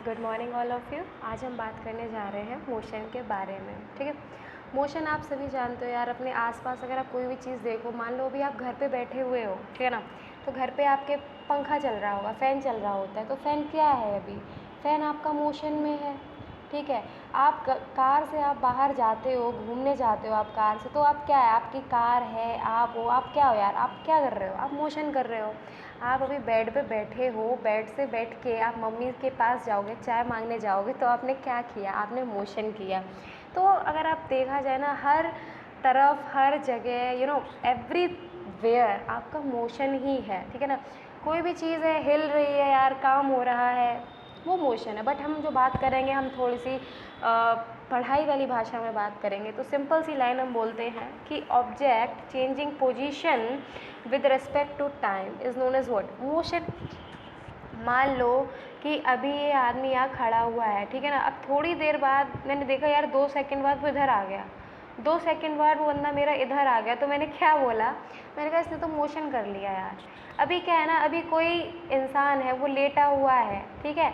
Good morning all of you. आज हम बात करने जा रहे हैं मोशन के बारे में। ठीक है, मोशन आप सभी जानते हो यार। अपने आसपास अगर आप कोई भी चीज़ देखो, मान लो अभी आप घर पे बैठे हुए हो, ठीक है ना, तो घर पे आपके पंखा चल रहा होगा, फ़ैन चल रहा होता है, तो फ़ैन क्या है अभी? फ़ैन आपका मोशन में है। ठीक है, आप कार से आप बाहर जाते हो, घूमने जाते हो आप कार से, तो आप क्या है, आपकी कार है, आप हो, आप क्या हो यार, आप क्या कर रहे हो? आप मोशन कर रहे हो। आप अभी बेड पे बैठे हो, बेड से बैठ के आप मम्मी के पास जाओगे, चाय मांगने जाओगे, तो आपने क्या किया? आपने मोशन किया। तो अगर आप देखा जाए ना, हर तरफ, हर जगह, एवरीवेयर आपका मोशन ही है। ठीक है ना, कोई भी चीज़ है, हिल रही है यार, काम हो रहा है, वो मोशन है। बट हम जो बात करेंगे, हम थोड़ी सी पढ़ाई वाली भाषा में बात करेंगे, तो सिंपल सी लाइन हम बोलते हैं कि object changing position with respect to time is known as what? Motion. मान लो कि अभी ये आदमी यहाँ खड़ा हुआ है, ठीक है ना, अब थोड़ी देर बाद मैंने देखा यार 2 सेकंड बाद वो इधर आ गया, 2 सेकंड बाद वो बंदा मेरा इधर आ गया, तो मैंने क्या बोला? मैंने कहा इसने तो मोशन कर लिया यार। अभी क्या है ना, अभी कोई इंसान है, वो लेटा हुआ है, ठीक है,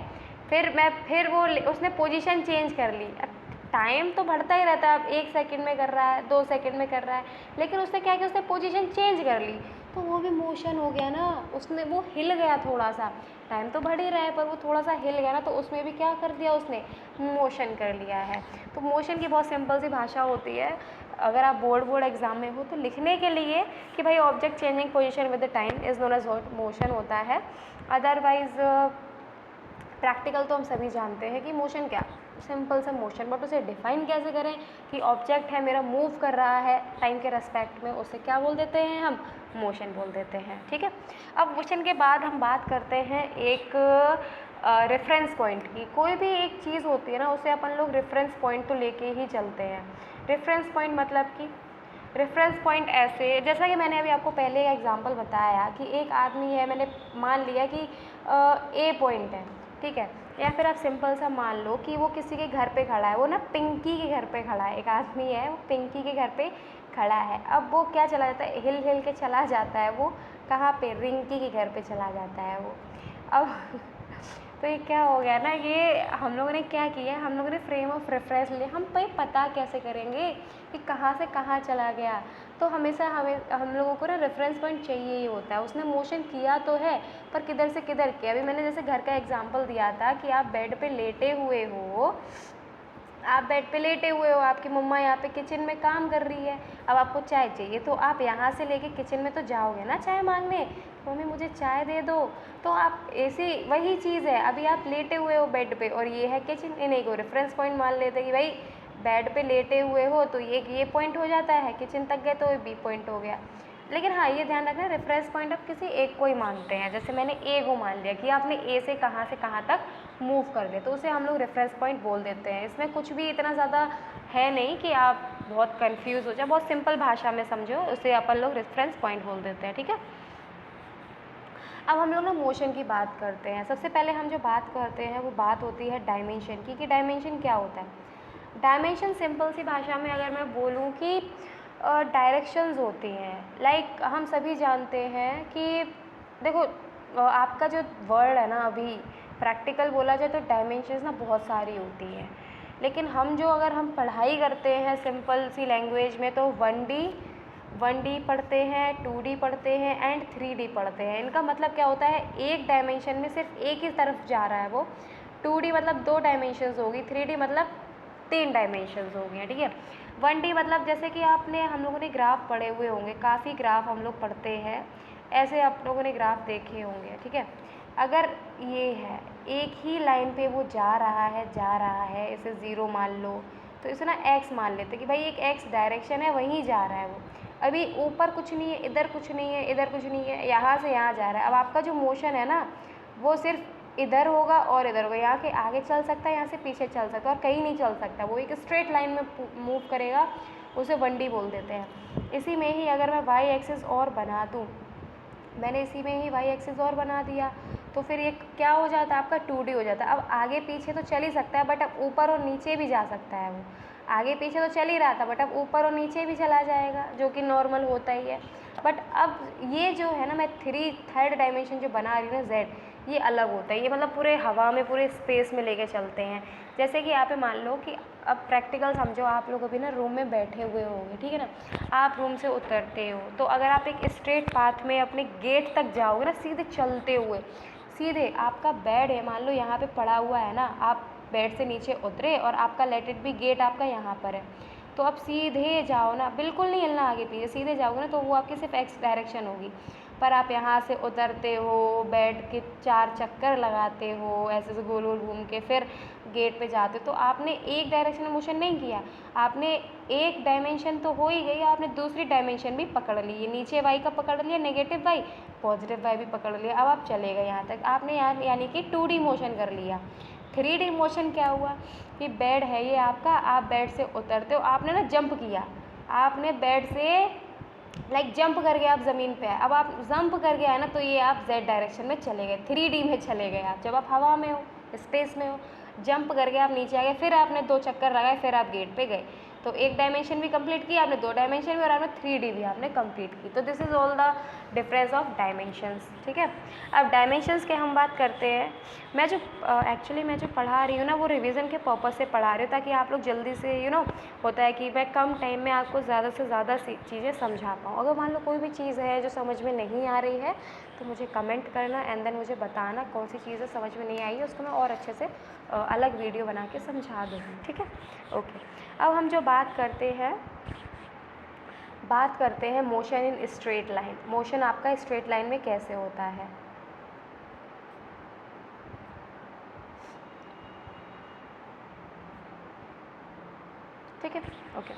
फिर वो उसने पोजीशन चेंज कर ली। अब टाइम तो बढ़ता ही रहता है, अब 1 सेकंड में कर रहा है, 2 सेकंड में कर रहा है, लेकिन उसने क्या किया, उसने पोजीशन चेंज कर ली, तो वो भी मोशन हो गया ना। उसने वो हिल गया थोड़ा सा, टाइम तो बढ़ ही रहा है पर वो थोड़ा सा हिल गया ना, तो उसमें भी क्या कर दिया उसने? मोशन कर लिया है। तो मोशन की बहुत सिंपल सी भाषा होती है। अगर आप बोर्ड एग्जाम में हो तो लिखने के लिए कि भाई object changing position with the time is known as what? Motion होता है। अदरवाइज प्रैक्टिकल तो हम सभी जानते हैं कि मोशन क्या, सिंपल सा मोशन, बट उसे डिफाइन कैसे करें कि ऑब्जेक्ट है मेरा, मूव कर रहा है टाइम के रेस्पेक्ट में, उसे क्या बोल देते हैं हम? मोशन बोल देते हैं। ठीक है, अब मोशन के बाद हम बात करते हैं एक रेफरेंस पॉइंट की। कोई भी एक चीज़ होती है ना, उसे अपन लोग रेफरेंस पॉइंट तो लेके ही चलते हैं। रेफरेंस पॉइंट मतलब कि रेफरेंस पॉइंट ऐसे, जैसा कि मैंने अभी आपको पहले एग्जांपल बताया कि एक आदमी है, मैंने मान लिया कि ए पॉइंट है, ठीक है, या फिर आप सिंपल सा मान लो कि वो किसी के घर पे खड़ा है, वो ना पिंकी के घर पे खड़ा है, एक आदमी है, वो पिंकी के घर पे खड़ा है। अब वो क्या चला जाता है, हिल हिल के चला जाता है, वो कहाँ पे? रिंकी के घर पे चला जाता है वो। अब तो ये क्या हो गया ना, ये हम लोगों ने क्या किया, हम लोगों ने फ्रेम ऑफ रेफरेंस लिया। हम भाई पता कैसे करेंगे कि कहाँ से कहाँ चला गया? तो हमेशा हम लोगों को ना रेफरेंस पॉइंट चाहिए ही होता है। उसने मोशन किया तो है, पर किधर से किधर किया? अभी मैंने जैसे घर का एग्जांपल दिया था कि आप बेड पे लेटे हुए हो, आप बेड पे लेटे हुए हो, आपकी मम्मा यहाँ पे किचन में काम कर रही है, अब आपको चाय चाहिए, तो आप यहाँ से लेके किचन में तो जाओगे ना चाय मांगने, मम्मी मुझे चाय दे दो। तो आप ऐसी वही चीज़ है, अभी आप लेटे हुए हो बेड पे और ये है किचन, इन्हीं को रेफरेंस पॉइंट मान लेते हैं कि भाई बेड पे लेटे हुए हो तो ये पॉइंट हो जाता है, किचन तक गए तो ये बी पॉइंट हो गया। लेकिन हाँ, ये ध्यान रखना, रेफरेंस पॉइंट आप किसी एक को ही मानते हैं। जैसे मैंने ए को मान लिया कि आपने ए से कहाँ तक मूव कर दिया, तो उसे हम लोग रेफरेंस पॉइंट बोल देते हैं। इसमें कुछ भी इतना ज़्यादा है नहीं कि आप बहुत कंफ्यूज हो जाए, बहुत सिंपल भाषा में समझो, उसे अपन लोग रेफरेंस पॉइंट बोल देते हैं। ठीक है, अब हम लोग ना मोशन की बात करते हैं। सबसे पहले हम जो बात करते हैं वो बात होती है डायमेंशन की, कि डायमेंशन क्या होता है। डायमेंशन सिंपल सी भाषा में अगर मैं बोलूँ कि डायरेक्शंस होती हैं। लाइक हम सभी जानते हैं कि देखो, आपका जो वर्ड है ना, अभी प्रैक्टिकल बोला जाए तो डायमेंशंस ना बहुत सारी होती हैं, लेकिन अगर हम पढ़ाई करते हैं सिंपल सी लैंग्वेज में, तो 1D पढ़ते हैं, 2D पढ़ते हैं एंड 3D पढ़ते हैं। इनका मतलब क्या होता है, एक डायमेंशन में सिर्फ एक ही तरफ जा रहा है वो। 2D मतलब 2 डायमेंशंस होगी, 3D मतलब 3 डायमेंशंस हो गए। ठीक है, 1D मतलब जैसे कि हम लोगों ने ग्राफ पढ़े हुए होंगे, काफ़ी ग्राफ हम लोग पढ़ते हैं, ऐसे आप लोगों ने ग्राफ देखे होंगे। ठीक है, अगर ये है, एक ही लाइन पे वो जा रहा है, इसे 0 मान लो, तो इसे ना x मान लेते कि भाई एक x डायरेक्शन है, वहीं जा रहा है वो। अभी ऊपर कुछ नहीं है, इधर कुछ नहीं है, इधर कुछ नहीं है, यहाँ से यहाँ जा रहा है। अब आपका जो मोशन है ना, वो सिर्फ इधर होगा और इधर होगा, यहाँ के आगे चल सकता है, यहाँ से पीछे चल सकता है, और कहीं नहीं चल सकता। वो एक स्ट्रेट लाइन में मूव करेगा, उसे 1D बोल देते हैं। इसी में ही अगर मैं वाई एक्सिस और बना दूँ, मैंने इसी में ही वाई एक्सिस और बना दिया, तो फिर ये क्या हो जाता है, आपका 2D हो जाता है। अब आगे पीछे तो चल ही सकता है, बट अब ऊपर और नीचे भी जा सकता है। वो आगे पीछे तो चल ही रहा था, बट अब ऊपर और नीचे भी चला जाएगा, जो कि नॉर्मल होता ही है। बट अब ये जो है ना, मैं थर्ड डायमेंशन जो बना रही हूँ ना, Z, ये अलग होता है। ये मतलब पूरे हवा में, पूरे स्पेस में लेके चलते हैं। जैसे कि यहाँ पे मान लो कि अब प्रैक्टिकल समझो, आप लोग अभी ना रूम में बैठे हुए होंगे, ठीक है ना। आप रूम से उतरते हो तो अगर आप एक स्ट्रेट पाथ में अपने गेट तक जाओगे ना, सीधे चलते हुए, सीधे आपका बेड है मान लो यहाँ पे पड़ा हुआ है ना, आप बेड से नीचे उतरे और आपका लेट इट बी गेट आपका यहाँ पर है, तो आप सीधे जाओ ना, बिल्कुल नहीं हिलना आगे पीछे, सीधे जाओगे ना तो वो आपकी सिर्फ एक्स डायरेक्शन होगी। पर आप यहाँ से उतरते हो, बेड के 4 चक्कर लगाते हो, ऐसे से गोल गोल घूम के फिर गेट पे जाते हो, तो आपने एक डायरेक्शन में मोशन नहीं किया, आपने एक डायमेंशन तो हो ही गई, आपने दूसरी डायमेंशन भी पकड़ ली। ये नीचे वाई का पकड़ लिया, नेगेटिव वाई, पॉजिटिव वाई भी पकड़ लिया। अब आप चले गए यहाँ तक, आपने यानी कि 2D मोशन कर लिया। 3D मोशन क्या हुआ कि बेड है ये आपका, आप बेड से उतरते हो, आपने ना जंप किया, आपने बेड से लाइक जंप करके आप ज़मीन पे आए। अब आप जंप करके आए ना, तो ये आप जेड डायरेक्शन में चले गए, 3D में चले गए आप। जब आप हवा में हो, स्पेस में हो, जंप करके आप नीचे आ गए, फिर आपने 2 चक्कर लगाए, फिर आप गेट पे गए, तो एक डायमेंशन भी कंप्लीट की आपने, 2 डायमेंशन भी, और आपने 3D भी आपने कंप्लीट की। तो this is all the difference of dimensions, ठीक है। अब डायमेंशंस की हम बात करते हैं। मैं जो एक्चुअली मैं जो पढ़ा रही हूँ ना, वो रिवीजन के पर्पज़ से पढ़ा रही हूँ, ताकि आप लोग जल्दी से होता है कि मैं कम टाइम में आपको ज़्यादा से ज़्यादा चीज़ें समझा पाऊँ। अगर मान लो कोई भी चीज़ है जो समझ में नहीं आ रही है, तो मुझे कमेंट करना एंड देन मुझे बताना कौन सी चीज़ें समझ में नहीं आई है, उसको मैं और अच्छे से अलग वीडियो बना के समझा दूँगी, ठीक है। ओके, अब हम जो बात करते हैं motion in straight line. Motion आपका स्ट्रेट लाइन में कैसे होता है। ठीक है, okay.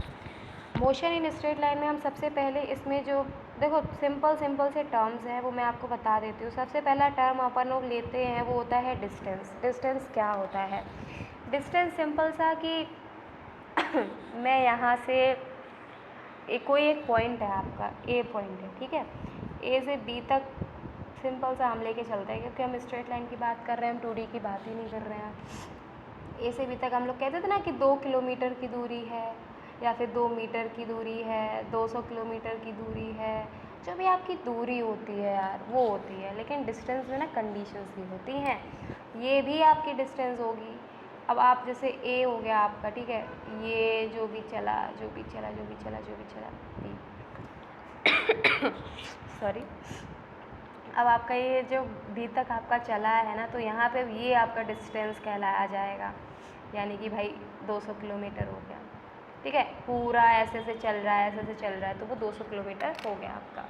Motion in straight line में हम सबसे पहले इसमें जो देखो सिंपल से टर्म्स हैं वो मैं आपको बता देती हूँ। सबसे पहला टर्म अपन लोग लेते हैं वो होता है डिस्टेंस। डिस्टेंस क्या होता है? डिस्टेंस सिंपल सा कि मैं यहाँ से कोई एक पॉइंट है आपका, ए पॉइंट है, ठीक है। ए से बी तक सिंपल सा हम लेके चलते हैं, क्योंकि हम स्ट्रेट लाइन की बात कर रहे हैं, हम 2D की बात ही नहीं कर रहे हैं। ए से बी तक हम लोग कहते थे ना कि 2 किलोमीटर की दूरी है, या फिर 2 मीटर की दूरी है, 200 किलोमीटर की दूरी है, जो भी आपकी दूरी होती है यार वो होती है। लेकिन डिस्टेंस में ना कंडीशंस भी होती हैं, ये भी आपकी डिस्टेंस होगी। अब आप जैसे ए हो गया आपका, ठीक है, ये जो भी चला सॉरी। अब आपका ये जो बी तक आपका चला है ना, तो यहाँ पे ये आपका डिस्टेंस कहलाया जाएगा, यानी कि भाई 200 किलोमीटर हो गया, ठीक है। पूरा ऐसे से चल रहा है, ऐसे से चल रहा है, तो वो 200 किलोमीटर हो गया आपका,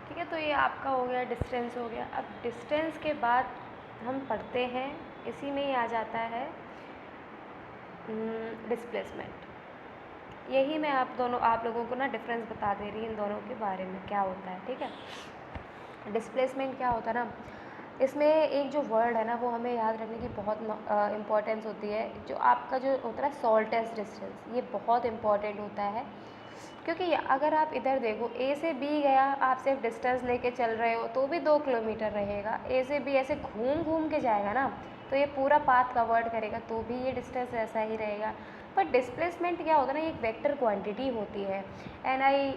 ठीक है। तो ये आपका हो गया, डिस्टेंस हो गया। अब डिस्टेंस के बाद हम पढ़ते हैं, इसी में ही आ जाता है डिस्प्लेसमेंट। यही मैं आप लोगों को ना डिफरेंस बता दे रही हूँ इन दोनों के बारे में क्या होता है, ठीक है। डिस्प्लेसमेंट क्या होता है ना, इसमें एक जो वर्ड है ना वो हमें याद रखने की बहुत इम्पोर्टेंस होती है। जो आपका जो होता है शॉर्टेस्ट डिस्टेंस, ये बहुत इम्पॉर्टेंट होता है, क्योंकि अगर आप इधर देखो ए से बी गया, आप सिर्फ डिस्टेंस लेके चल रहे हो तो भी 2 किलोमीटर रहेगा। ए से बी ऐसे घूम घूम के जाएगा ना, तो ये पूरा पाथ कवर्ड करेगा, तो भी ये डिस्टेंस ऐसा ही रहेगा। पर डिस्प्लेसमेंट क्या होता है ना, एक वेक्टर क्वांटिटी होती है, एंड आई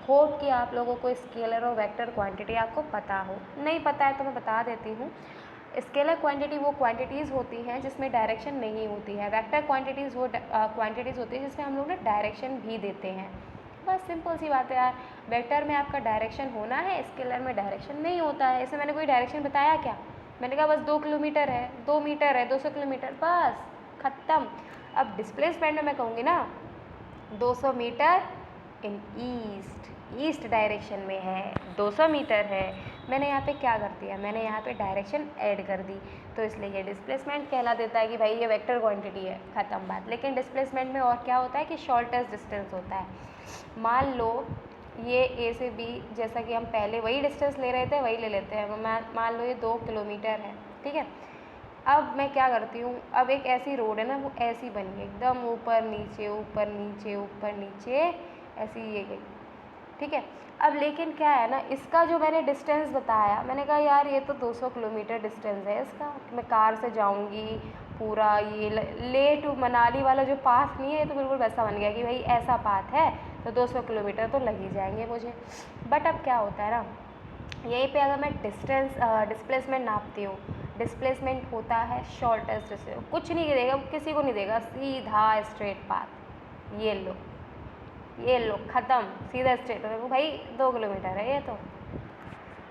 होप कि आप लोगों को स्केलर और वेक्टर क्वांटिटी आपको पता हो। नहीं पता है तो मैं बता देती हूँ। स्केलर क्वांटिटी वो क्वांटिटीज़ होती हैं जिसमें डायरेक्शन नहीं होती है। वेक्टर क्वांटिटीज़ वो क्वांटिटीज़ होती है जिसमें हम लोग ना डायरेक्शन भी देते हैं। बस सिंपल सी बात है यार, वेक्टर में आपका डायरेक्शन होना है, स्केलर में डायरेक्शन नहीं होता है। इसमें मैंने कोई डायरेक्शन बताया क्या? मैंने कहा बस 2 किलोमीटर है, 2 मीटर है, 200 किलोमीटर, बस ख़त्म। अब डिस्प्लेसमेंट में मैं कहूँगी ना 200 मीटर इन ईस्ट डायरेक्शन में है, 200 मीटर है। मैंने यहाँ पे क्या कर दिया, मैंने यहाँ पे डायरेक्शन ऐड कर दी, तो इसलिए ये डिस्प्लेसमेंट कहला देता है कि भाई ये वेक्टर क्वांटिटी है, ख़त्म बात। लेकिन डिस्प्लेसमेंट में और क्या होता है कि शॉर्टेस्ट डिस्टेंस होता है। मान लो ये ए से बी, जैसा कि हम पहले वही डिस्टेंस ले रहे थे वही ले लेते हैं। मान लो ये 2 किलोमीटर है, ठीक है। अब मैं क्या करती हूँ, अब एक ऐसी रोड है ना, वो ऐसी बनी है एकदम ऊपर नीचे ऊपर नीचे ऊपर नीचे, ऐसी ये गई, ठीक है। अब लेकिन क्या है ना, इसका जो मैंने डिस्टेंस बताया, मैंने कहा यार ये तो 200 किलोमीटर डिस्टेंस है इसका, मैं कार से जाऊँगी पूरा ये ले टू मनाली वाला जो पाथ नहीं है, ये तो बिल्कुल वैसा बन गया कि भाई ऐसा पाथ है तो 200 किलोमीटर तो लग ही जाएंगे मुझे। बट अब क्या होता है ना, यहीं पे अगर मैं डिस्प्लेसमेंट नापती हूँ, डिस्प्लेसमेंट होता है शॉर्टेस्ट डिस्टेंस, कुछ नहीं देगा, किसी को नहीं देगा, सीधा स्ट्रेट पाथ, ये लो ख़त्म, सीधा स्ट्रेट। देखो भाई 2 किलोमीटर है ये तो,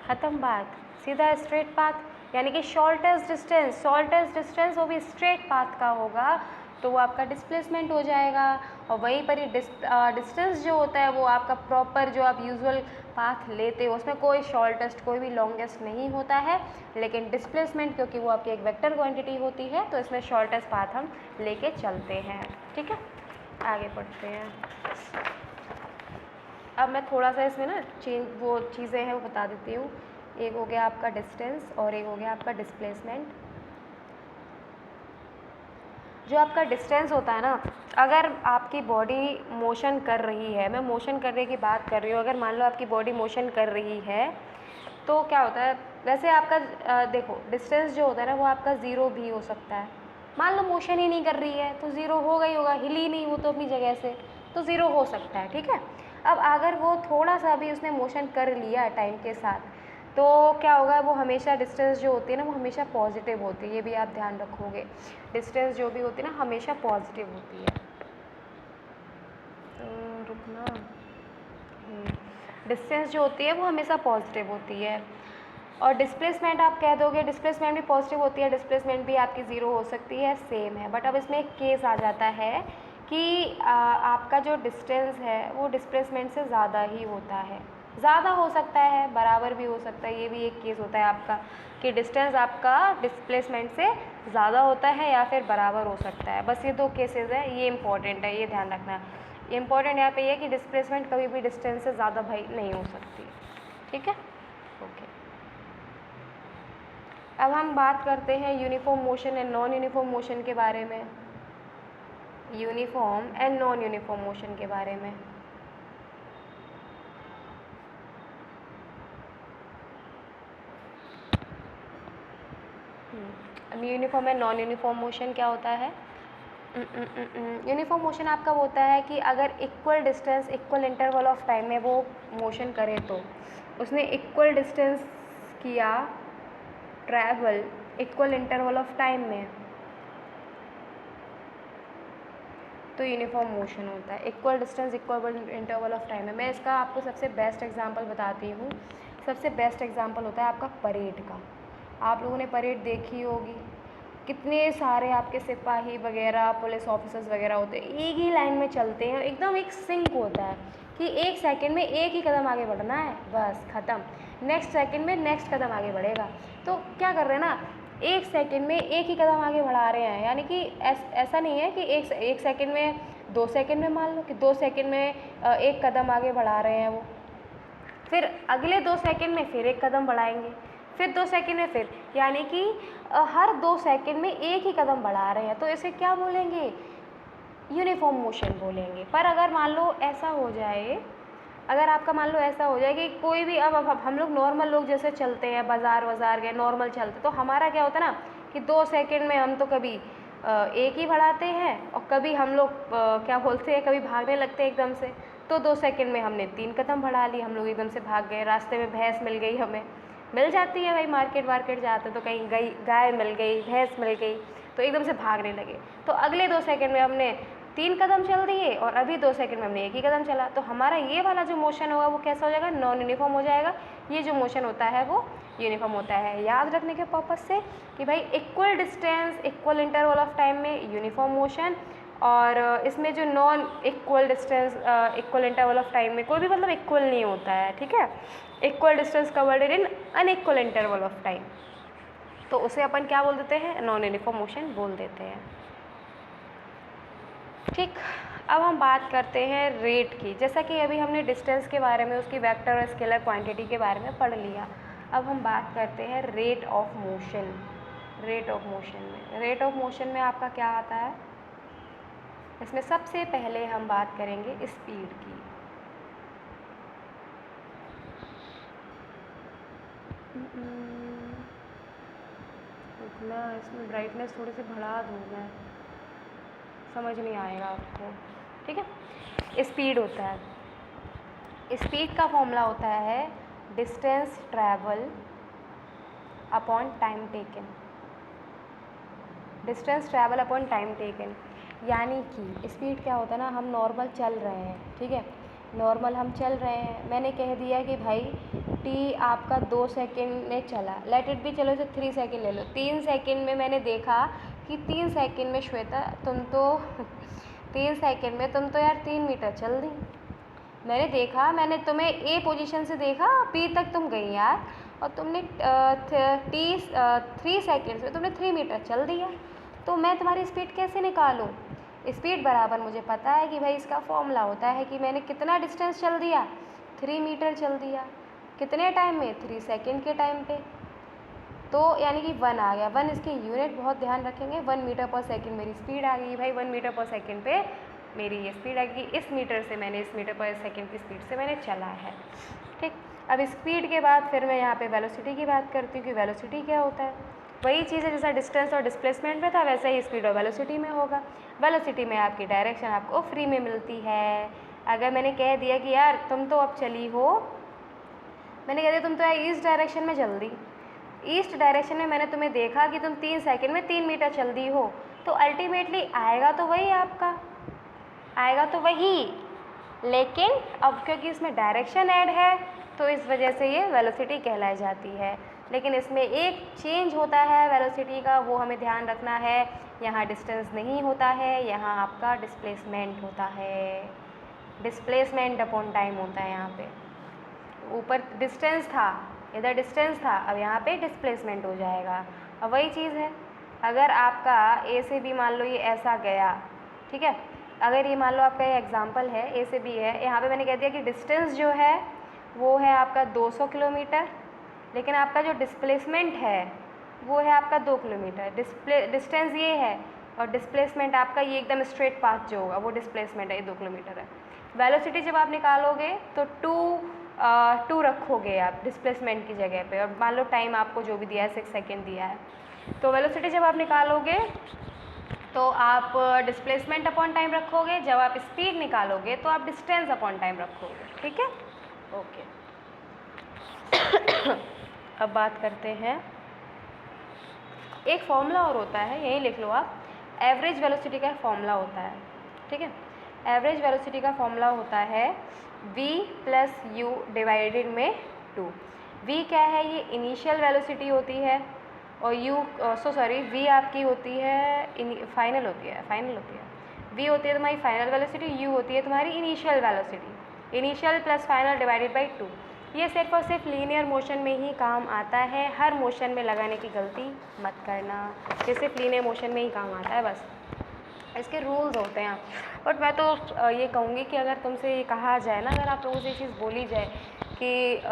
ख़त्म बात, सीधा स्ट्रेट पाथ, यानी कि शॉर्टेस्ट डिस्टेंस वो भी स्ट्रेट पाथ का होगा, तो वो आपका डिस्प्लेसमेंट हो जाएगा। और वहीं पर ही डिस्टेंस जो होता है वो आपका प्रॉपर जो आप यूजुअल पाथ लेते हो उसमें कोई शॉर्टेस्ट कोई भी लॉन्गेस्ट नहीं होता है, लेकिन डिस्प्लेसमेंट क्योंकि वो आपकी एक वेक्टर क्वांटिटी होती है तो इसमें शॉर्टेस्ट पाथ हम लेके चलते हैं। ठीक है, आगे बढ़ते हैं। अब मैं थोड़ा सा इसमें ना वो चीज़ें हैं वो बता देती हूँ। एक हो गया आपका डिस्टेंस और एक हो गया आपका डिस्प्लेसमेंट। जो आपका डिस्टेंस होता है ना, अगर आपकी बॉडी मोशन कर रही है, मैं मोशन करने की बात कर रही हूँ, अगर मान लो आपकी बॉडी मोशन कर रही है तो क्या होता है, वैसे आपका देखो डिस्टेंस जो होता है ना वो आपका ज़ीरो भी हो सकता है। मान लो मोशन ही नहीं कर रही है तो ज़ीरो होगा ही होगा, हिली नहीं वो तो अपनी जगह से, तो ज़ीरो हो सकता है। ठीक है, अब अगर वो थोड़ा सा भी उसने मोशन कर लिया टाइम के साथ तो क्या होगा, वो हमेशा डिस्टेंस जो होती है ना वो हमेशा पॉजिटिव होती है, ये भी आप ध्यान रखोगे। डिस्टेंस जो भी होती है ना हमेशा पॉजिटिव होती है। तो रुकना, डिस्टेंस जो होती है वो हमेशा पॉजिटिव होती है। और डिस्प्लेसमेंट आप कह दोगे, डिस्प्लेसमेंट भी पॉजिटिव होती है, डिस्प्लेसमेंट भी आपकी ज़ीरो हो सकती है, सेम है। बट अब इसमें एक केस आ जाता है कि आपका जो डिस्टेंस है वो डिस्प्लेसमेंट से ज़्यादा ही होता है, ज़्यादा हो सकता है, बराबर भी हो सकता है, ये भी एक केस होता है आपका कि डिस्टेंस आपका डिस्प्लेसमेंट से ज़्यादा होता है या फिर बराबर हो सकता है। बस ये 2 केसेस है, ये इंपॉर्टेंट है, ये ध्यान रखना। इम्पॉर्टेंट यहाँ पे ये कि डिस्प्लेसमेंट कभी भी डिस्टेंस से ज़्यादा भाई नहीं हो सकती। ठीक है, ओके। अब हम बात करते हैं uniform motion and non uniform motion के बारे में, uniform and non uniform motion के बारे में। अब uniform and non uniform motion क्या होता है? यूनिफॉर्म मोशन आपका होता है कि अगर equal distance equal interval of time में वो मोशन करे, तो उसने इक्वल डिस्टेंस किया travel equal interval of time में, तो यूनिफॉर्म मोशन होता है। Equal distance equal interval of time में, मैं इसका आपको सबसे बेस्ट एग्जांपल बताती हूँ। सबसे बेस्ट एग्जांपल होता है आपका परेड का। आप लोगों ने परेड देखी होगी, कितने सारे आपके सिपाही वगैरह पुलिस ऑफिसर्स वगैरह होते हैं, एक ही लाइन में चलते हैं, एकदम एक सिंक होता है कि एक सेकंड में एक ही कदम आगे बढ़ना है, बस ख़त्म, नेक्स्ट सेकंड में नेक्स्ट कदम आगे बढ़ेगा। तो क्या कर रहे हैं ना, एक सेकंड में एक ही कदम आगे बढ़ा रहे हैं, यानी कि ऐसा नहीं है कि एक सेकंड में 2 सेकंड में, मान लो कि 2 सेकंड में एक कदम आगे बढ़ा रहे हैं वो, फिर अगले 2 सेकंड में फिर एक कदम बढ़ाएंगे, फिर 2 सेकंड में फिर, यानी कि हर 2 सेकंड में एक ही कदम बढ़ा रहे हैं, तो इसे क्या बोलेंगे? यूनिफॉर्म मोशन बोलेंगे। पर अगर मान लो ऐसा हो जाए, अगर आपका मान लो ऐसा हो जाए कि कोई भी, अब हम लोग नॉर्मल लोग जैसे चलते हैं, बाज़ार वज़ार गए नॉर्मल चलते, तो हमारा क्या होता है ना कि 2 सेकंड में हम तो कभी एक ही बढ़ाते हैं और कभी हम लोग क्या बोलते हैं, कभी भागने लगते हैं एकदम से, तो 2 सेकंड में हमने 3 कदम बढ़ा लिए, हम लोग एकदम से भाग गए, रास्ते में भैंस मिल गई, हमें मिल जाती है भाई, मार्केट वार्केट जाते तो कहीं गई, गाय मिल गई, भैंस मिल गई, तो एकदम से भागने लगे, तो अगले 2 सेकंड में हमने 3 कदम चल दिए और अभी 2 सेकंड में हमने एक ही कदम चला, तो हमारा ये वाला जो मोशन होगा वो कैसा हो जाएगा? नॉन यूनिफॉर्म हो जाएगा। ये जो मोशन होता है वो यूनिफॉर्म होता है। याद रखने के पर्पज़ से कि भाई equal distance equal interval of time में यूनिफॉर्म मोशन, और इसमें जो non equal distance equal interval of time में कोई भी मतलब इक्वल नहीं होता है, ठीक है, equal distance covered in unequal interval of time, तो उसे अपन क्या बोल देते हैं? नॉन यूनिफॉर्म मोशन बोल देते हैं। ठीक, अब हम बात करते हैं रेट की। जैसा कि अभी हमने डिस्टेंस के बारे में, उसकी वेक्टर और स्केलर क्वांटिटी के बारे में पढ़ लिया, अब हम बात करते हैं rate of motion. Rate of motion में, रेट ऑफ मोशन में आपका क्या आता है? इसमें सबसे पहले हम बात करेंगे स्पीड की। रुकना, इसमें ब्राइटनेस थोड़ी सी बढ़ा दूँ मैं, समझ नहीं आएगा आपको, ठीक है। स्पीड होता है, स्पीड का फॉर्मूला होता है distance travel upon time taken, distance travel upon time taken, यानी कि स्पीड क्या होता है ना, हम नॉर्मल चल रहे हैं, ठीक है, नॉर्मल हम चल रहे हैं, मैंने कह दिया कि भाई टी आपका 2 सेकंड में चला, लेट इट भी, चलो इसे 3 सेकंड ले लो, 3 सेकंड में मैंने देखा कि 3 सेकंड में श्वेता तुम तो 3 सेकंड में तुम तो यार 3 मीटर चल दी। मैंने देखा, मैंने तुम्हें ए पोजीशन से देखा, बी तक तुम गई यार, और तुमने 3 सेकेंड्स में तुमने 3 मीटर चल दिया, तो मैं तुम्हारी स्पीड कैसे निकालूं? स्पीड बराबर मुझे पता है कि भाई इसका फॉर्मूला होता है कि मैंने कितना डिस्टेंस चल दिया, 3 मीटर चल दिया, कितने टाइम में, 3 सेकेंड के टाइम पे, तो यानी कि 1 आ गया। 1 इसके यूनिट बहुत ध्यान रखेंगे, 1 मीटर पर सेकेंड मेरी स्पीड आ गई भाई, 1 मीटर पर सेकेंड पे मेरी ये स्पीड आ गई, इस मीटर से मैंने, इस मीटर पर सेकेंड की स्पीड से मैंने चला है, ठीक। अब स्पीड के बाद फिर मैं यहाँ पे वेलोसिटी की बात करती हूँ कि वेलोसिटी क्या होता है। वही चीज़ है जैसा डिस्टेंस और डिस्प्लेसमेंट में था, वैसे ही स्पीड और वेलोसिटी में होगा। वेलोसिटी में आपकी डायरेक्शन आपको फ्री में मिलती है। अगर मैंने कह दिया कि यार तुम तो अब चली हो, मैंने कह दिया तुम तो यार ईस्ट डायरेक्शन में चल दी, ईस्ट डायरेक्शन में मैंने तुम्हें देखा कि तुम 3 सेकेंड में 3 मीटर चल दी हो, तो अल्टीमेटली आएगा तो वही, आपका आएगा तो वही, लेकिन अब क्योंकि इसमें डायरेक्शन ऐड है तो इस वजह से ये वेलोसिटी कहलाई जाती है। लेकिन इसमें एक चेंज होता है वेलोसिटी का, वो हमें ध्यान रखना है, यहाँ डिस्टेंस नहीं होता है, यहाँ आपका डिस्प्लेसमेंट होता है, डिस्प्लेसमेंट अपॉन टाइम होता है। यहाँ पे ऊपर डिस्टेंस था, इधर डिस्टेंस था, अब यहाँ पे डिस्प्लेसमेंट हो जाएगा। अब वही चीज़ है, अगर आपका ए से बी मान लो ये ऐसा गया, ठीक है, अगर ये मान लो आपका ये एग्जांपल है, ए से बी है, यहाँ पे मैंने कह दिया कि डिस्टेंस जो है वो है आपका 200 किलोमीटर, लेकिन आपका जो डिस्प्लेसमेंट है वो है आपका 2 किलोमीटर। डिस्टेंस ये है और डिस्प्लेसमेंट आपका ये एकदम स्ट्रेट पाथ जो होगा वो डिस्प्लेसमेंट है, ये 2 किलोमीटर है। वेलोसिटी जब आप निकालोगे तो 2 रखोगे आप डिस्प्लेसमेंट की जगह पे, और मान लो टाइम आपको जो भी दिया है 6 सेकेंड दिया है, तो वेलोसिटी जब आप निकालोगे तो आप डिस्प्लेसमेंट अपॉन टाइम रखोगे, जब आप स्पीड निकालोगे तो आप डिस्टेंस अपॉन टाइम रखोगे, ठीक है, ओके। अब बात करते हैं, एक फॉर्मूला और होता है, यही लिख लो आप, एवरेज वेलोसिटी का फॉर्मूला होता है, ठीक है। एवरेज वेलोसिटी का फॉर्मूला होता है v प्लस यू डिवाइडेड में 2। v क्या है, ये इनिशियल वेलोसिटी होती है, और v आपकी होती है फाइनल होती है, v होती है तुम्हारी फाइनल वेलोसिटी, u होती है तुम्हारी initial velocity, initial plus final divided by 2। ये सिर्फ और सिर्फ लीनियर मोशन में ही काम आता है, हर मोशन में लगाने की गलती मत करना, ये सिर्फ लीनियर मोशन में ही काम आता है, बस इसके रूल्स होते हैं। बट मैं तो ये कहूँगी कि अगर तुमसे ये कहा जाए ना, अगर आप लोगों से ये चीज़ बोली जाए कि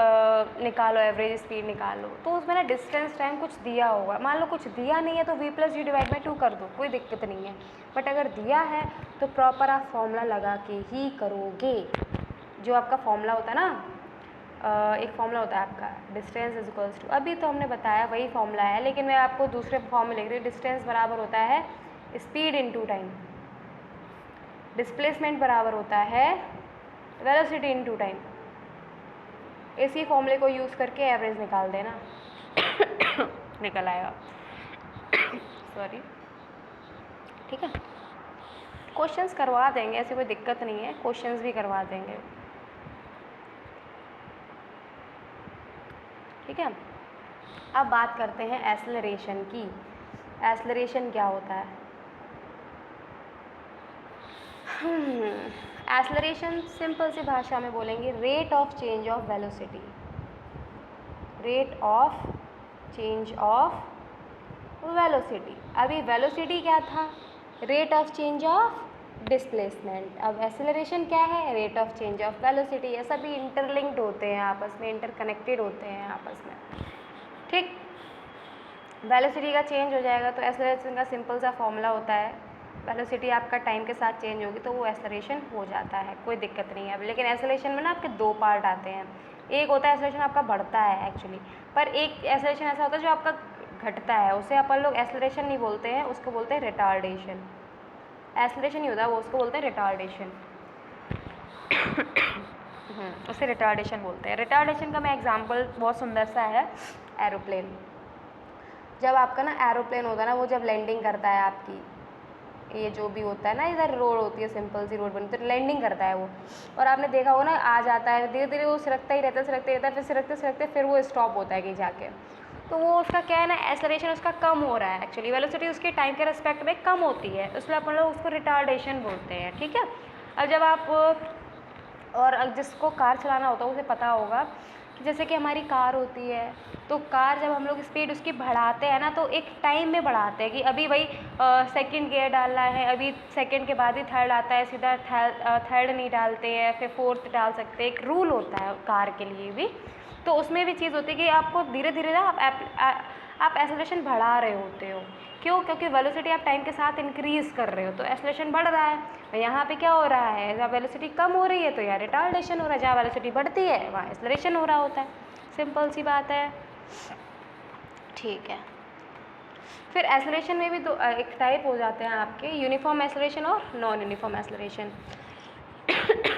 निकालो एवरेज स्पीड निकालो, तो उसमें ना डिस्टेंस टाइम कुछ दिया होगा, मान लो कुछ दिया नहीं है तो v plus you divide by 2 कर दो, कोई दिक्कत नहीं है। बट अगर दिया है तो प्रॉपर आप फॉर्मूला लगा के ही करोगे। जो आपका फॉर्मूला होता है ना, एक फॉर्मूला होता है आपका, डिस्टेंस इज इक्वल्स टू, अभी तो हमने बताया वही फॉर्मूला है, लेकिन मैं आपको दूसरे फॉर्म में लिख रही हूँ। डिस्टेंस बराबर होता है स्पीड इनटू टाइम, डिस्प्लेसमेंट बराबर होता है वेलोसिटी इनटू टाइम। इसी फॉर्मूले को यूज़ करके एवरेज निकाल देना निकल आएगा सॉरी, ठीक है। क्वेश्चंस करवा देंगे, ऐसी कोई दिक्कत नहीं है, क्वेश्चंस भी करवा देंगे, ठीक है। अब बात करते हैं एक्सेलरेशन की। एक्सेलरेशन क्या होता है? एक्सेलरेशन सिंपल सी भाषा में बोलेंगे rate of change of velocity, rate of change of velocity. अभी वेलोसिटी क्या था? Rate of change of displacement. अब एक्सेलरेशन क्या है? Rate of change of velocity. ये सभी इंटरलिंक्ड होते हैं आपस में, इंटरकनेक्टेड होते हैं आपस में, ठीक। वेलोसिटी का चेंज हो जाएगा तो एक्सेलरेशन का सिंपल सा फॉर्मूला होता है, वेलोसिटी आपका टाइम के साथ चेंज होगी तो वो एक्सेलरेशन हो जाता है, कोई दिक्कत नहीं है। अब लेकिन एक्सेलरेशन में ना आपके 2 पार्ट आते हैं, एक होता है एक्सेलरेशन आपका बढ़ता है एक्चुअली, पर एक एक्सेलरेशन ऐसा होता है जो आपका घटता है, उसे अपन लोग एक्सेलरेशन नहीं बोलते हैं, उसको बोलते हैं रिटार्डेशन। एक्सेलरेशन नहीं होता वो, उसको बोलते हैं रिटार्डेशन। उसे रिटार्डेशन बोलते हैं। रिटार्डेशन का मैं एग्जांपल बहुत सुंदर सा है, एरोप्लेन। जब आपका ना एरोप्लेन होता है ना, वो जब लैंडिंग करता है आपकी, ये जो भी होता है ना, इधर रोड होती है, सिंपल सी रोड बनती है, तो लैंडिंग करता है वो, और आपने देखा हो ना, आ जाता है धीरे धीरे, वो सिरकता ही रहता है, सिरकते रहता है, फिर सिरकते सिरकते फिर वो स्टॉप होता है कहीं जाके। तो वो उसका क्या है ना, एक्सेलरेशन उसका कम हो रहा है, एक्चुअली वेलोसिटी उसके टाइम के रिस्पेक्ट में कम होती है, इसलिए अपन लोग उसको रिटार्डेशन बोलते हैं, ठीक है। अब जब आप, और जिसको कार चलाना होता है उसे पता होगा कि जैसे कि हमारी कार होती है, तो कार जब हम लोग स्पीड उसकी बढ़ाते हैं ना, तो एक टाइम में बढ़ाते हैं कि अभी भाई सेकंड गियर डालना है, अभी सेकंड के बाद ही थर्ड आता है, सीधा थर्ड नहीं डालते हैं, फिर फोर्थ डाल सकते हैं, एक रूल होता है कार के लिए भी। तो उसमें भी चीज़ होती है कि आपको धीरे धीरे ना आप एक्सेलरेशन बढ़ा रहे होते हो। क्यों? क्योंकि वेलोसिटी आप टाइम के साथ इंक्रीज़ कर रहे हो, तो एक्सेलरेशन बढ़ रहा है। यहाँ पे क्या हो रहा है, जहाँ वेलोसिटी कम हो रही है तो यहाँ रिटार्डेशन हो रहा है, जहाँ वेलोसिटी बढ़ती है वहाँ एक्सेलरेशन हो रहा होता है। सिंपल सी बात है, ठीक है। फिर एक्सेलरेशन में भी दो एक टाइप हो जाते हैं आपके, यूनिफॉर्म एक्सेलरेशन और नॉन यूनिफॉर्म एक्सेलरेशन।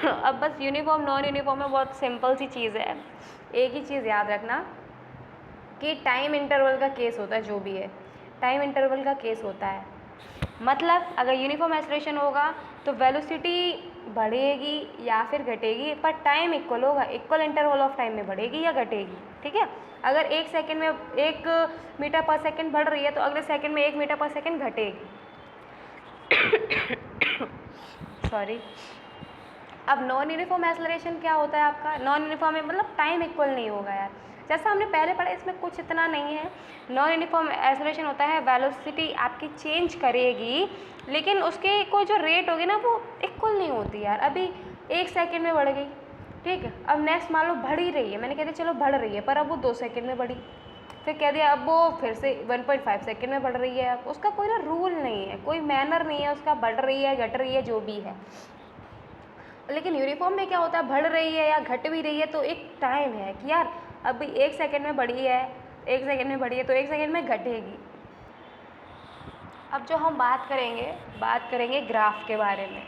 अब बस यूनिफॉर्म नॉन यूनिफॉर्म में बहुत सिंपल सी चीज़ है, एक ही चीज़ याद रखना कि टाइम इंटरवल का केस होता है, जो भी है टाइम इंटरवल का केस होता है। मतलब अगर यूनिफॉर्म एक्सेलरेशन होगा तो वेलोसिटी बढ़ेगी या फिर घटेगी, पर टाइम इक्वल होगा, इक्वल इंटरवल ऑफ टाइम में बढ़ेगी या घटेगी, ठीक है। अगर 1 सेकंड में 1 मीटर पर सेकंड बढ़ रही है तो अगले सेकंड में 1 मीटर पर सेकंड घटेगी। सॉरी। अब नॉन यूनिफॉर्म एक्सेलरेशन क्या होता है आपका, नॉन यूनिफॉर्म में मतलब टाइम इक्वल नहीं होगा यार, जैसा हमने पहले पढ़ा, इसमें कुछ इतना नहीं है। नॉन यूनिफॉर्म एक्सेलरेशन होता है वेलोसिटी आपकी चेंज करेगी, लेकिन उसके कोई जो रेट होगी ना वो इक्वल नहीं होती यार। अभी 1 सेकंड में बढ़ गई, ठीक है, अब नेक्स्ट मान लो बढ़ ही रही है, मैंने कह दिया चलो बढ़ रही है, पर अब वो 2 सेकंड में बढ़ी, फिर कह दिया अब वो फिर से 1.5 सेकंड में बढ़ रही है। उसका कोई ना रूल नहीं है, कोई मैनर नहीं है उसका, बढ़ रही है घट रही है जो भी है। लेकिन यूनिफॉर्म में क्या होता है, बढ़ रही है या घट भी रही है तो एक टाइम है कि यार अभी 1 सेकंड में बढ़ी है, 1 सेकंड में बढ़ी है तो 1 सेकंड में घटेगी। अब जो हम बात करेंगे ग्राफ के बारे में।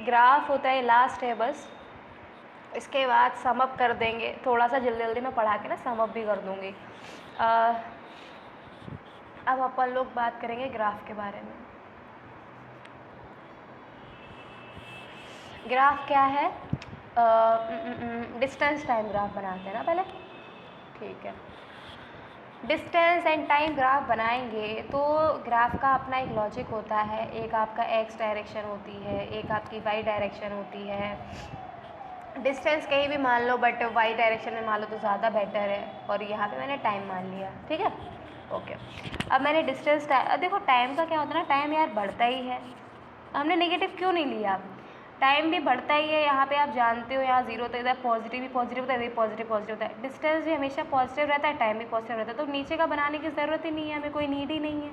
ग्राफ होता है, लास्ट है बस, इसके बाद सम अप कर देंगे, थोड़ा सा जल्दी जल्दी मैं पढ़ा के ना सम अप भी कर दूँगी। अब अपन लोग बात करेंगे ग्राफ के बारे में। ग्राफ क्या है, डिस्टेंस टाइम ग्राफ बनाते हैं ना पहले, ठीक है। डिस्टेंस एंड टाइम ग्राफ बनाएंगे तो ग्राफ का अपना एक लॉजिक होता है, एक आपका एक्स डायरेक्शन होती है, एक आपकी वाई डायरेक्शन होती है। डिस्टेंस कहीं भी मान लो, बट वाई डायरेक्शन में मान लो तो ज़्यादा बेटर है, और यहाँ पे मैंने टाइम मान लिया, ठीक है, ओके। अब मैंने डिस्टेंस देखो टाइम का क्या होता है ना, टाइम यार बढ़ता ही है, हमने नेगेटिव क्यों नहीं लिया, टाइम भी बढ़ता ही है, यहाँ पे आप जानते हो यहाँ जीरो होता है, इधर पॉजिटिव भी पॉजिटिव होता है, इधर पॉजिटिव पॉजिटिव होता है, डिस्टेंस भी हमेशा पॉजिटिव रहता है, टाइम भी पॉजिटिव रहता है, तो नीचे का बनाने की ज़रूरत ही नहीं है, हमें कोई नीड ही नहीं है,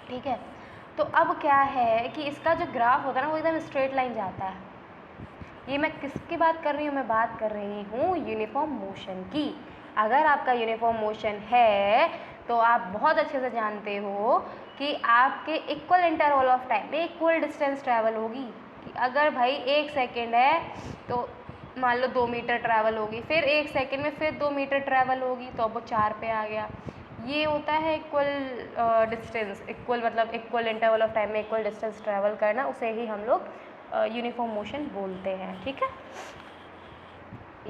ठीक है। तो अब क्या है कि इसका जो ग्राफ होता है ना वो एकदम स्ट्रेट लाइन जाता है। ये मैं किसकी बात कर रही हूँ, मैं बात कर रही हूँ यूनिफॉर्म मोशन की। अगर आपका यूनिफॉर्म मोशन है तो आप बहुत अच्छे से जानते हो कि आपके इक्वल इंटरवल ऑफ टाइम में इक्वल डिस्टेंस ट्रैवल होगी। कि अगर भाई 1 सेकेंड है तो मान लो 2 मीटर ट्रैवल होगी, फिर 1 सेकेंड में फिर 2 मीटर ट्रैवल होगी, तो अब वो 4 पे आ गया। ये होता है इक्वल डिस्टेंस, इक्वल मतलब इक्वल इंटरवल ऑफ टाइम में इक्वल डिस्टेंस ट्रैवल करना, उसे ही हम लोग यूनिफॉर्म मोशन बोलते हैं, ठीक है।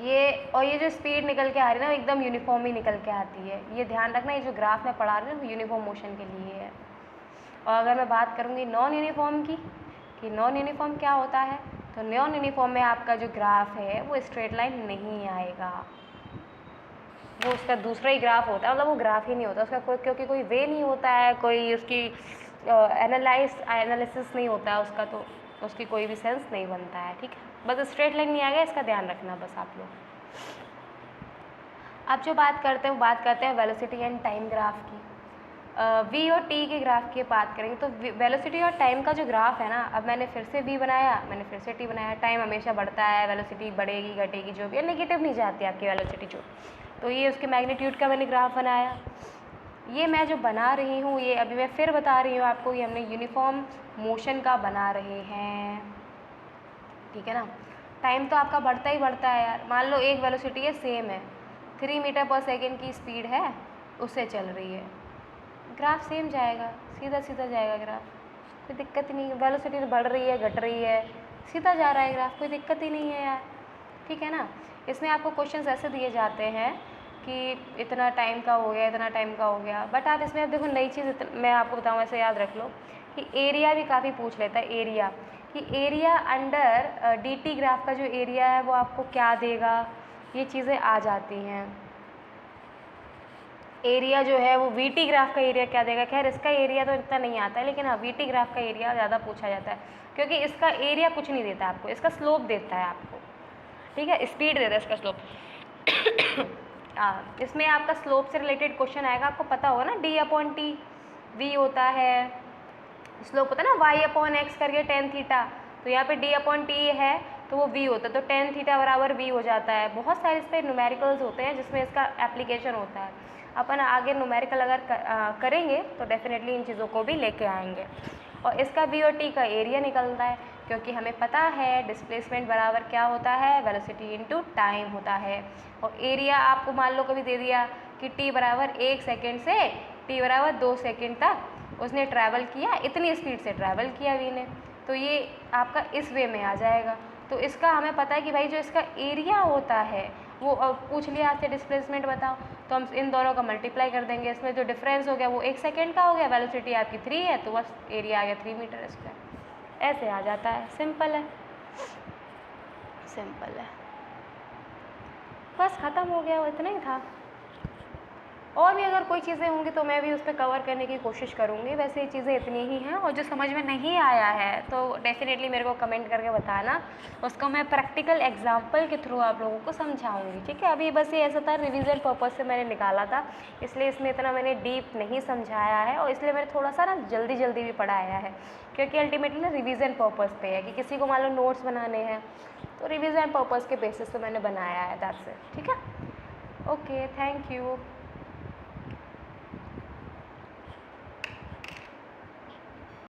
ये जो स्पीड निकल के आ रही है ना एकदम यूनिफॉर्म ही निकल के आती है, ये ध्यान रखना, ये जो ग्राफ मैं पढ़ा रही हूँ वो यूनिफॉर्म मोशन के लिए है। और अगर मैं बात करूँगी नॉन यूनिफॉर्म की, कि नॉन यूनिफॉर्म क्या होता है, तो नॉन यूनिफॉर्म में आपका जो ग्राफ है वो स्ट्रेट लाइन नहीं आएगा, वो उसका दूसरा ही ग्राफ होता है, मतलब वो ग्राफ ही नहीं होता उसका कोई, क्योंकि कोई वे नहीं होता है, कोई उसकी एनालिसिस नहीं होता है उसका, तो उसकी कोई भी सेंस नहीं बनता है, ठीक है। बस स्ट्रेट लाइन नहीं आएगा, इसका ध्यान रखना बस आप लोग। अब जो बात करते हैं वो बात करते हैं वेलोसिटी एंड टाइम ग्राफ की। वी और टी के ग्राफ की बात करेंगे तो वेलोसिटी और टाइम का जो ग्राफ है ना, अब मैंने फिर से वी बनाया, मैंने फिर से टी बनाया, टाइम हमेशा बढ़ता है, वेलोसिटी बढ़ेगी घटेगी जो भी है, नेगेटिव नहीं जाती आपकी वेलोसिटी जो, तो ये उसके मैग्नीट्यूड का मैंने ग्राफ बनाया। ये मैं जो बना रही हूँ ये अभी मैं फिर बता रही हूँ आपको, ये हमने यूनिफॉर्म मोशन का बना रहे हैं, ठीक है ना। टाइम तो आपका बढ़ता ही बढ़ता है यार। मान लो एक वेलोसिटी है सेम है, 3 मीटर पर सेकेंड की स्पीड है, उससे चल रही है, ग्राफ सेम जाएगा, सीधा सीधा जाएगा ग्राफ, कोई दिक्कत ही नहीं है। वेलोसिटी बढ़ रही है घट रही है, सीधा जा रहा है ग्राफ, कोई दिक्कत ही नहीं है यार, ठीक है ना। इसमें आपको क्वेश्चंस ऐसे दिए जाते हैं कि इतना टाइम का हो गया, इतना टाइम का हो गया, बट आप इसमें अब देखो नई चीज़ मैं आपको बताऊँ, ऐसे याद रख लो कि एरिया भी काफ़ी पूछ लेता है। एरिया कि एरिया अंडर dt ग्राफ का जो एरिया है वो आपको क्या देगा, ये चीज़ें आ जाती हैं। एरिया जो है वो वीटी ग्राफ का एरिया क्या देगा, खैर इसका एरिया तो इतना नहीं आता है, लेकिन हाँ वीटी ग्राफ का एरिया ज़्यादा पूछा जाता है, क्योंकि इसका एरिया कुछ नहीं देता आपको, इसका स्लोप देता है आपको, ठीक है, स्पीड देता है इसका स्लोप। इसमें आपका स्लोप से रिलेटेड क्वेश्चन आएगा, आपको पता होगा ना, d/t v होता है, स्लोप होता है ना y/x करके tan थीटा, तो यहाँ पे d/t है तो वो v होता है, तो tan थीटा बराबर v हो जाता है। बहुत सारे इस पर न्यूमेरिकल्स होते हैं जिसमें इसका एप्लीकेशन होता है। अपन आगे न्यूमेरिकल अगर करेंगे तो डेफिनेटली इन चीज़ों को भी लेके आएंगे। और इसका v और t का एरिया निकलता है, क्योंकि हमें पता है डिस्प्लेसमेंट बराबर क्या होता है, वेलोसिटी इनटू टाइम होता है। और एरिया आपको मान लो कभी दे दिया कि t बराबर 1 सेकेंड से t बराबर 2 सेकेंड तक उसने ट्रैवल किया, इतनी स्पीड से ट्रैवल किया v ने, तो ये आपका इस वे में आ जाएगा। तो इसका हमें पता है कि भाई जो इसका एरिया होता है वो पूछ लिया आपसे डिस्प्लेसमेंट बताओ, तो हम इन दोनों का मल्टीप्लाई कर देंगे, इसमें जो डिफरेंस हो गया वो 1 सेकेंड का हो गया, वेलोसिटी आपकी 3 है तो बस एरिया आ गया 3 मीटर स्क्वायर, ऐसे आ जाता है। सिंपल है, सिंपल है, बस ख़त्म हो गया, वो इतना ही था। और भी अगर कोई चीज़ें होंगी तो मैं भी उस पर कवर करने की कोशिश करूँगी, वैसे ये चीज़ें इतनी ही हैं। और जो समझ में नहीं आया है तो डेफिनेटली मेरे को कमेंट करके बताना, उसको मैं प्रैक्टिकल एग्जांपल के थ्रू आप लोगों को समझाऊंगी, ठीक है। अभी बस ये ऐसा था, रिवीजन पर्पज़ से मैंने निकाला था, इसलिए इसमें इतना मैंने डीप नहीं समझाया है, और इसलिए मैंने थोड़ा सा ना जल्दी जल्दी भी पढ़ाया है, क्योंकि अल्टीमेटली ना रिवीजन पर्पज़ पे है कि किसी को मान लो नोट्स बनाने हैं तो रिवीजन पर्पज़ के बेसिस पे मैंने बनाया है, दैट्स इट, ठीक है। Okay, thank you.